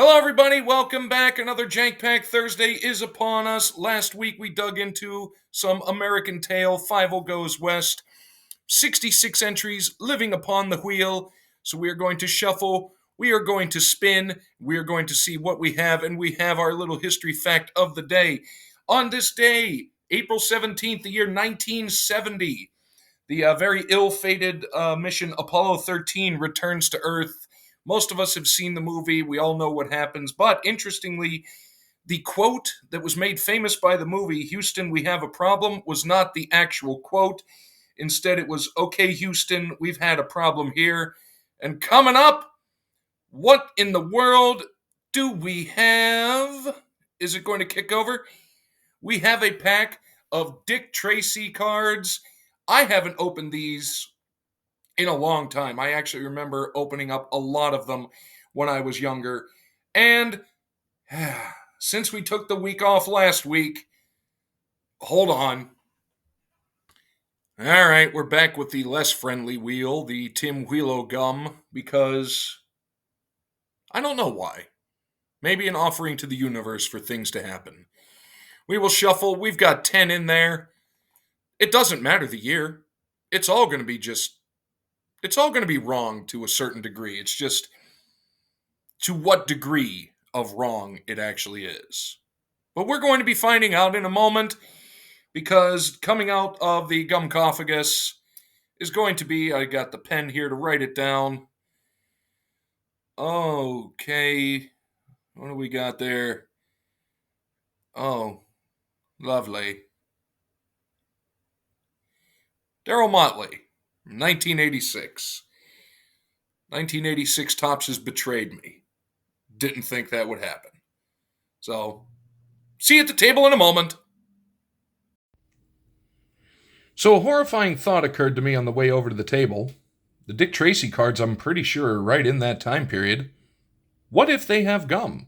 Hello, everybody. Welcome back. Another Jank Pack Thursday is upon us. Last week we dug into some American Tale, 50 Goes West, 66 entries, living upon the wheel. So we are going to shuffle, we are going to spin, we are going to see what we have, and we have our little history fact of the day. On this day, April 17th, the year 1970, the very ill-fated mission Apollo 13 returns to Earth. Most of us have seen the movie. We all know what happens. But interestingly, the quote that was made famous by the movie, Houston, we have a problem, was not the actual quote. Instead, it was, okay, Houston, we've had a problem here. And coming up, what in the world do we have? Is it going to kick over? We have a pack of Dick Tracy cards. I haven't opened these in a long time. I actually remember opening up a lot of them when I was younger. And since we took the week off last week, hold on. All right, we're back with the less friendly wheel, the Tim Wheelo gum, because I don't know why. Maybe an offering to the universe for things to happen. We will shuffle. We've got 10 in there. It doesn't matter the year. It's all going to be wrong to a certain degree. It's just to what degree of wrong it actually is. But we're going to be finding out in a moment, because coming out of the Gum-Cophagus is going to be, I got the pen here to write it down. Okay. What do we got there? Oh, lovely. Daryl Motley, 1986. 1986 Topps has betrayed me. Didn't think that would happen. So, see you at the table in a moment. So a horrifying thought occurred to me on the way over to the table. The Dick Tracy cards, I'm pretty sure, are right in that time period. What if they have gum?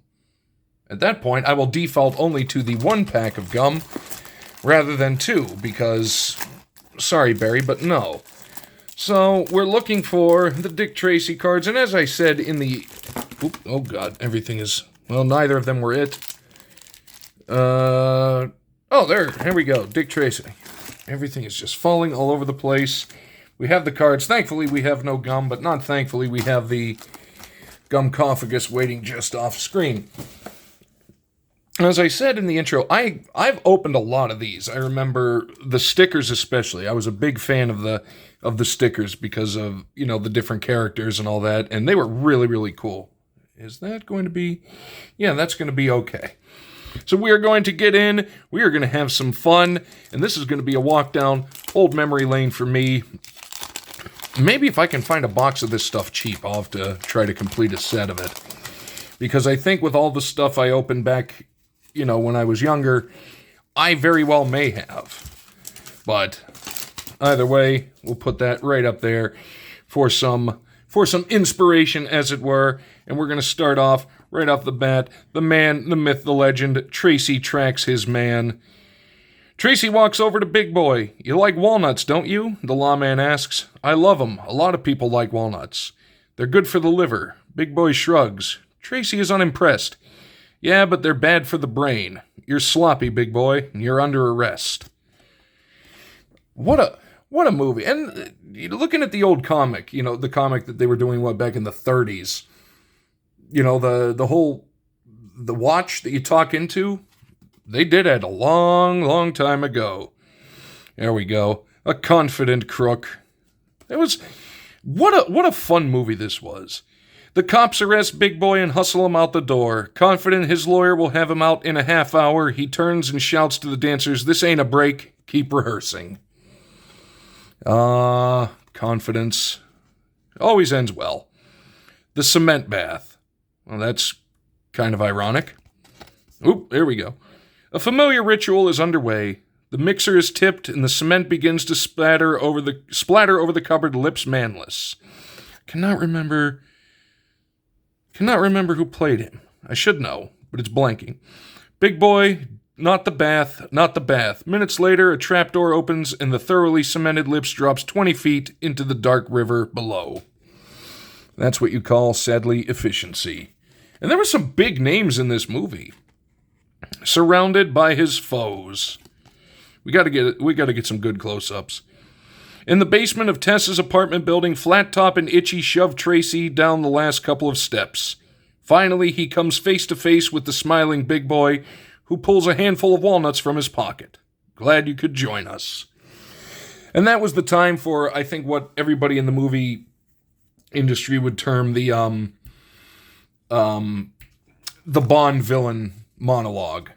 At that point, I will default only to the one pack of gum rather than two, because, sorry, Barry, but no. So, we're looking for the Dick Tracy cards, and as I said in the... oh god, everything is... well, neither of them were it. Oh, here we go, Dick Tracy. Everything is just falling all over the place. We have the cards. Thankfully, we have no gum, but not thankfully, we have the Gum-Cophagus waiting just off screen. As I said in the intro, I've opened a lot of these. I remember the stickers especially. I was a big fan of the stickers because of, the different characters and all that, and they were really, really cool. Is that going to be... yeah, that's going to be okay. So we are going to get in, we are going to have some fun, and this is going to be a walk down old memory lane for me. Maybe if I can find a box of this stuff cheap, I'll have to try to complete a set of it. Because I think with all the stuff I opened back, when I was younger, I very well may have. But either way, we'll put that right up there for some inspiration, as it were. And we're going to start off right off the bat. The man, the myth, the legend, Tracy tracks his man. Tracy walks over to Big Boy. You like walnuts, don't you? The lawman asks. I love them. A lot of people like walnuts. They're good for the liver. Big Boy shrugs. Tracy is unimpressed. Yeah, but they're bad for the brain. You're sloppy, Big Boy, and you're under arrest. What a movie. And looking at the old comic, the comic that they were doing, back in the 30s. The watch that you talk into, they did it a long, long time ago. There we go. A confident crook. What a fun movie this was. The cops arrest Big Boy and hustle him out the door. Confident his lawyer will have him out in a half hour, he turns and shouts to the dancers, this ain't a break, keep rehearsing. Confidence. Always ends well. The cement bath. Well, that's kind of ironic. Oop, there we go. A familiar ritual is underway. The mixer is tipped and the cement begins to splatter over the cupboard, lips manless. Cannot remember who played him. I should know, but it's blanking. Big Boy, not the bath. Minutes later, a trapdoor opens and the thoroughly cemented lips drops 20 feet into the dark river below. That's what you call, sadly, efficiency. And there were some big names in this movie. Surrounded by his foes. We got to get some good close-ups. In the basement of Tess's apartment building, Flat Top and Itchy shove Tracy down the last couple of steps. Finally, he comes face to face with the smiling big boy, who pulls a handful of walnuts from his pocket. Glad you could join us. And that was the time for, I think, what everybody in the movie industry would term the Bond villain monologue.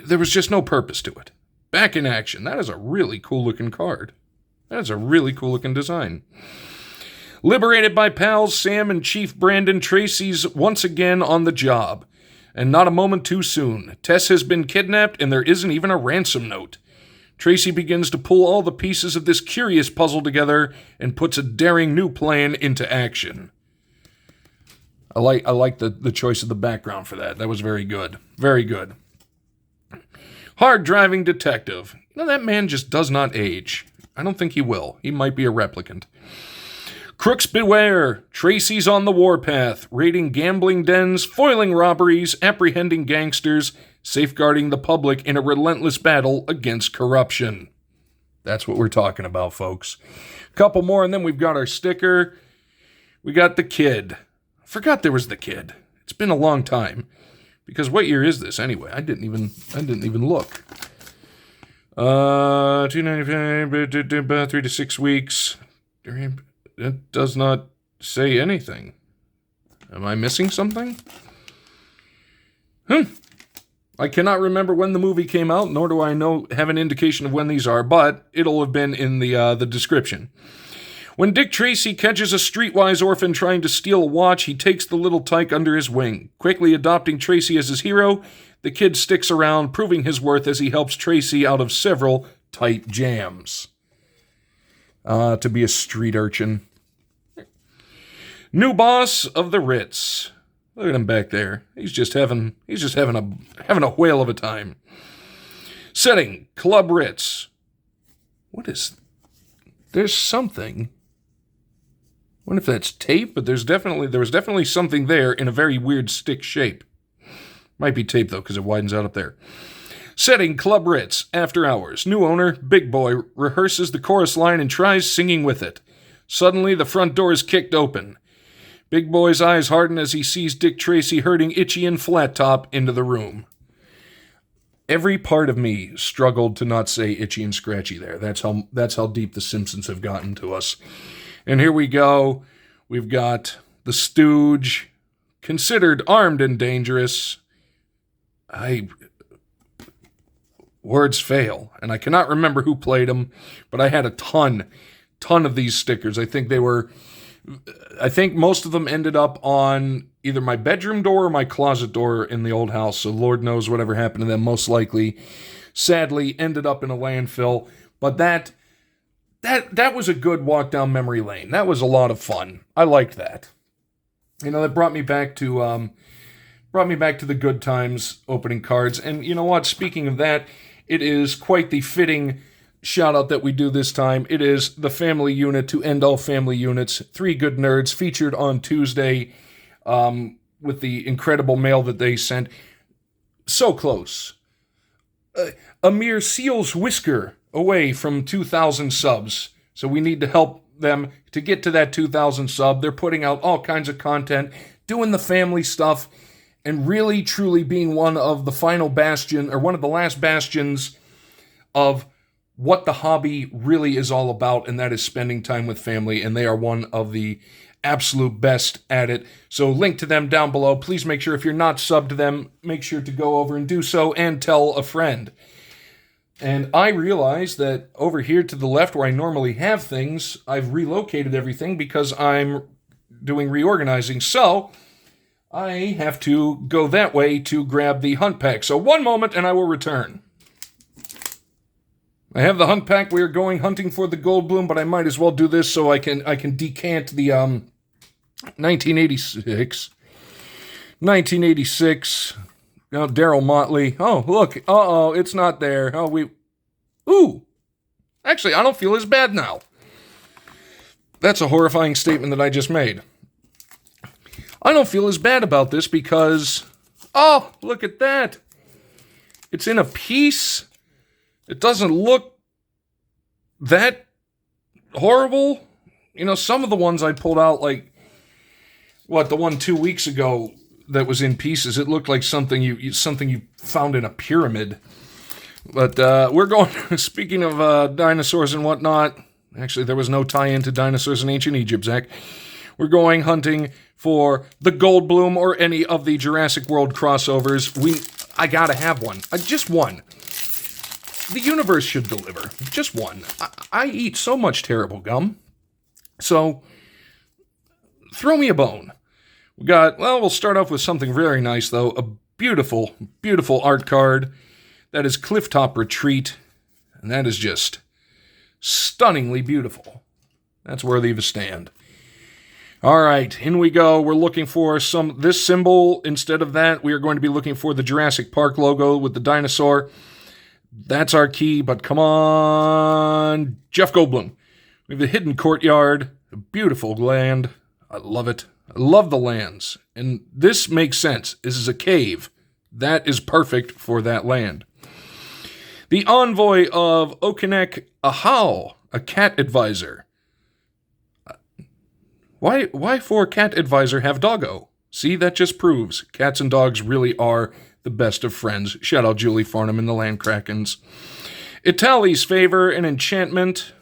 There was just no purpose to it. Back in action. That is a really cool-looking card. That is a really cool-looking design. Liberated by pals Sam and Chief Brandon, Tracy's once again on the job. And not a moment too soon. Tess has been kidnapped, and there isn't even a ransom note. Tracy begins to pull all the pieces of this curious puzzle together and puts a daring new plan into action. I like the choice of the background for that. That was very good. Very good. Hard-driving detective. You know, that man just does not age. I don't think he will. He might be a replicant. Crooks beware. Tracy's on the warpath, raiding gambling dens, foiling robberies, apprehending gangsters, safeguarding the public in a relentless battle against corruption. That's what we're talking about, folks. Couple more, and then we've got our sticker. We got the kid. Forgot there was the kid. It's been a long time. Because what year is this anyway? I didn't even look. 295, 3 to 6 weeks. It does not say anything. Am I missing something? I cannot remember when the movie came out, nor do I have an indication of when these are, but it'll have been in the description. When Dick Tracy catches a streetwise orphan trying to steal a watch, he takes the little tyke under his wing. Quickly adopting Tracy as his hero, the kid sticks around, proving his worth as he helps Tracy out of several tight jams. To be a street urchin. New boss of the Ritz. Look at him back there. He's just having a whale of a time. Setting, Club Ritz. There's something. I wonder if that's tape, but there was definitely something there in a very weird stick shape. Might be tape, though, because it widens out up there. Setting, Club Ritz, after hours. New owner, Big Boy, rehearses the chorus line and tries singing with it. Suddenly, the front door is kicked open. Big Boy's eyes harden as he sees Dick Tracy herding Itchy and Flat Top into the room. Every part of me struggled to not say Itchy and Scratchy there. That's how deep the Simpsons have gotten to us. And here we go. We've got the Stooge, considered armed and dangerous. Words fail, and I cannot remember who played them, but I had a ton of these stickers. I think most of them ended up on either my bedroom door or my closet door in the old house, so Lord knows whatever happened to them most likely, sadly, ended up in a landfill. But that was a good walk down memory lane. That was a lot of fun. I liked that. You know, that brought me back to the good times opening cards. And you know what? Speaking of that, it is quite the fitting shout out that we do this time. It is the family unit to end all family units. 3 Good Nerds featured on Tuesday with the incredible mail that they sent. So close. A mere seal's whisker away from 2,000 subs. So we need to help them to get to that 2,000 sub. They're putting out all kinds of content, doing the family stuff, and really truly being one of the final bastion, or one of the last bastions of what the hobby really is all about, and that is spending time with family, and they are one of the absolute best at it. So link to them down below. Please make sure, if you're not subbed to them, make sure to go over and do so, and tell a friend. And I realize that over here to the left, where I normally have things, I've relocated everything because I'm doing reorganizing. So I have to go that way to grab the hunt pack. So one moment and I will return. I have the hunt pack. We are going hunting for the Goldblum, but I might as well do this so I can decant the 1986. Oh, Daryl Motley. Oh, look. Uh-oh, it's not there. Ooh. Actually, I don't feel as bad now. That's a horrifying statement that I just made. I don't feel as bad about this because, oh, look at that. It's in a piece. It doesn't look that horrible. You know, some of the ones I pulled out, like, the one 2 weeks ago that was in pieces, it looked like something you found in a pyramid. But we're going, speaking of dinosaurs and whatnot, actually there was no tie-in to dinosaurs in ancient Egypt, Zach. We're going hunting for the Goldblum or any of the Jurassic World crossovers. I gotta have one. Just one. The universe should deliver. Just one. I eat so much terrible gum. So, throw me a bone. We'll start off with something very nice, though. A beautiful, beautiful art card. That is Clifftop Retreat. And that is just stunningly beautiful. That's worthy of a stand. All right, in we go. We're looking for this symbol. Instead of that, we are going to be looking for the Jurassic Park logo with the dinosaur. That's our key, but come on, Jeff Goldblum. We have the Hidden Courtyard, a beautiful land. I love it. I love the lands. And this makes sense. This is a cave. That is perfect for that land. The Envoy of Okinek Ahau, a cat advisor. Why for cat advisor have doggo? See, that just proves cats and dogs really are the best of friends. Shout out Julie Farnham and the Land Krakens. Itali's Favor and Enchantment.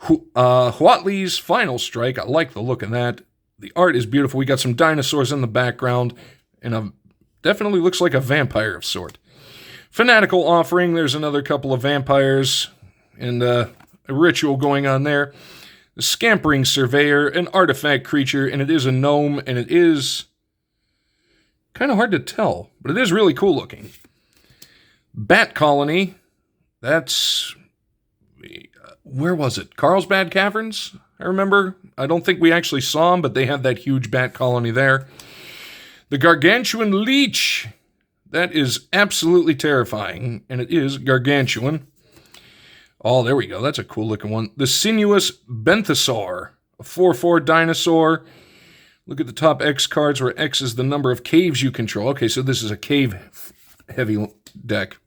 Huatli's Final Strike. I like the look of that. The art is beautiful. We got some dinosaurs in the background. And definitely looks like a vampire of sort. Fanatical Offering. There's another couple of vampires. And a ritual going on there. The Scampering Surveyor, an artifact creature, and it is a gnome, and it is kind of hard to tell, but it is really cool looking. Bat Colony, that's, where was it? Carlsbad Caverns, I remember. I don't think we actually saw them, but they had that huge bat colony there. The Gargantuan Leech, that is absolutely terrifying, and it is gargantuan. Oh, there we go. That's a cool looking one. The Sinuous Benthesaur, a 4/4 dinosaur. Look at the top X cards where X is the number of caves you control. Okay, so this is a cave-heavy deck.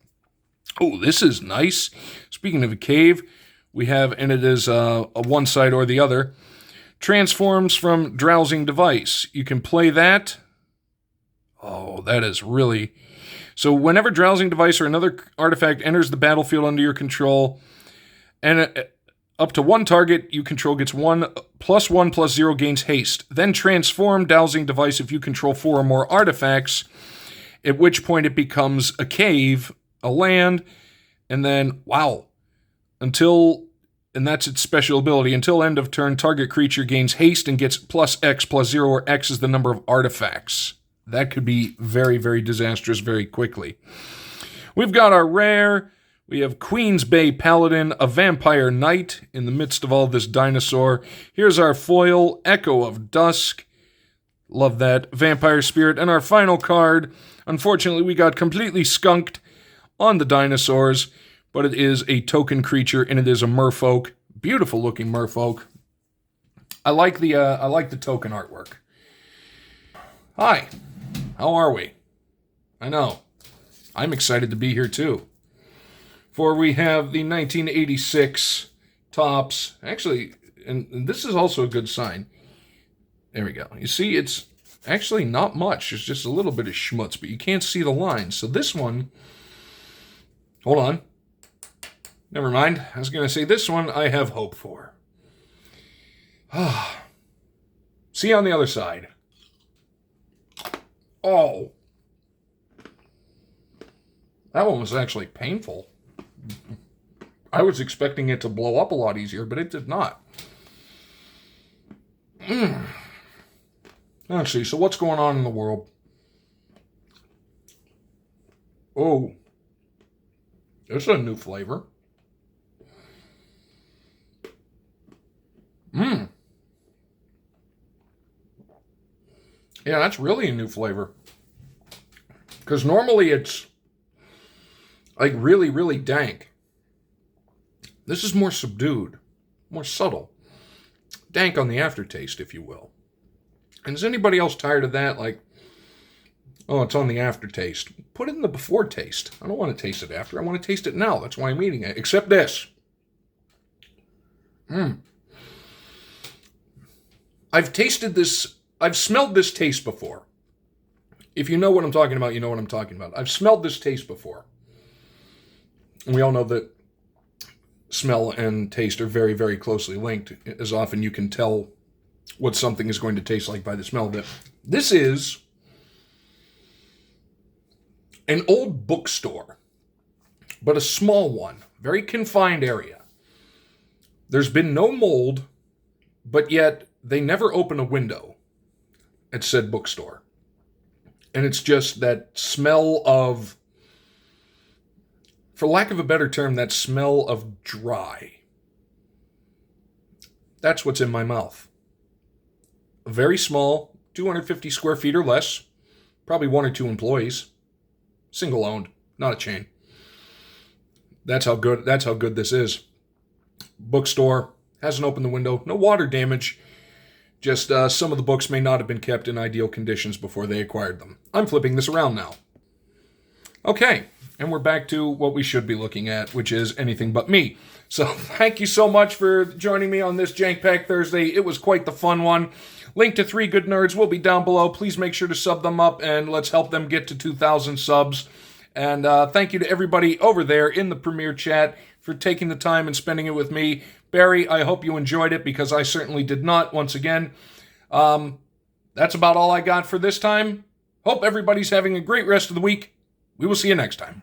Oh, this is nice. Speaking of a cave, we have, and it is a one side or the other, transforms from Drowsing Device. You can play that. Oh, that is really... So whenever Drowsing Device or another artifact enters the battlefield under your control, and up to one target you control gets 1+1/+0 gains haste. Then transform Drowsing Device if you control 4 or more artifacts, at which point it becomes a cave, a land, and then, wow, and that's its special ability. Until end of turn, target creature gains haste and gets +X/+0, where X is the number of artifacts. That could be very, very disastrous very quickly. We've got our rare. We have Queen's Bay Paladin, a vampire knight in the midst of all this dinosaur. Here's our foil, Echo of Dusk. Love that. Vampire Spirit. And our final card. Unfortunately, we got completely skunked on the dinosaurs, but it is a token creature, and it is a merfolk. Beautiful looking merfolk. I like the token artwork. Hi. How are we? I know. I'm excited to be here too. For we have the 1986 tops. Actually, and this is also a good sign. There we go. You see, it's actually not much. It's just a little bit of schmutz, but you can't see the lines. So this one, hold on. Never mind. I was going to say this one I have hope for. See you on the other side. Oh. That one was actually painful. I was expecting it to blow up a lot easier, but it did not. Let's see, so what's going on in the world? Oh. This is a new flavor. Yeah, that's really a new flavor. Because normally it's like really, really dank. This is more subdued, more subtle. Dank on the aftertaste, if you will. And is anybody else tired of that? Like, oh, it's on the aftertaste. Put it in the before taste. I don't want to taste it after. I want to taste it now. That's why I'm eating it. Except this. I've tasted this. I've smelled this taste before. If you know what I'm talking about, you know what I'm talking about. I've smelled this taste before. And we all know that smell and taste are very, very closely linked. As often you can tell what something is going to taste like by the smell of it. This is an old bookstore, but a small one, very confined area. There's been no mold, but yet they never open a window at said bookstore. And it's just that smell of, for lack of a better term, that smell of dry. That's what's in my mouth. Very small, 250 square feet or less, probably 1 or 2 employees, single owned, not a chain. That's how good this is. Bookstore, hasn't opened the window, no water damage. Just some of the books may not have been kept in ideal conditions before they acquired them. I'm flipping this around now. Okay, and we're back to what we should be looking at, which is anything but me. So thank you so much for joining me on this Jank Pack Thursday. It was quite the fun one. Link to 3 Good Nerds will be down below. Please make sure to sub them up, and let's help them get to 2,000 subs. And thank you to everybody over there in the premiere chat for taking the time and spending it with me. Barry, I hope you enjoyed it, because I certainly did not, once again. That's about all I got for this time. Hope everybody's having a great rest of the week. We will see you next time.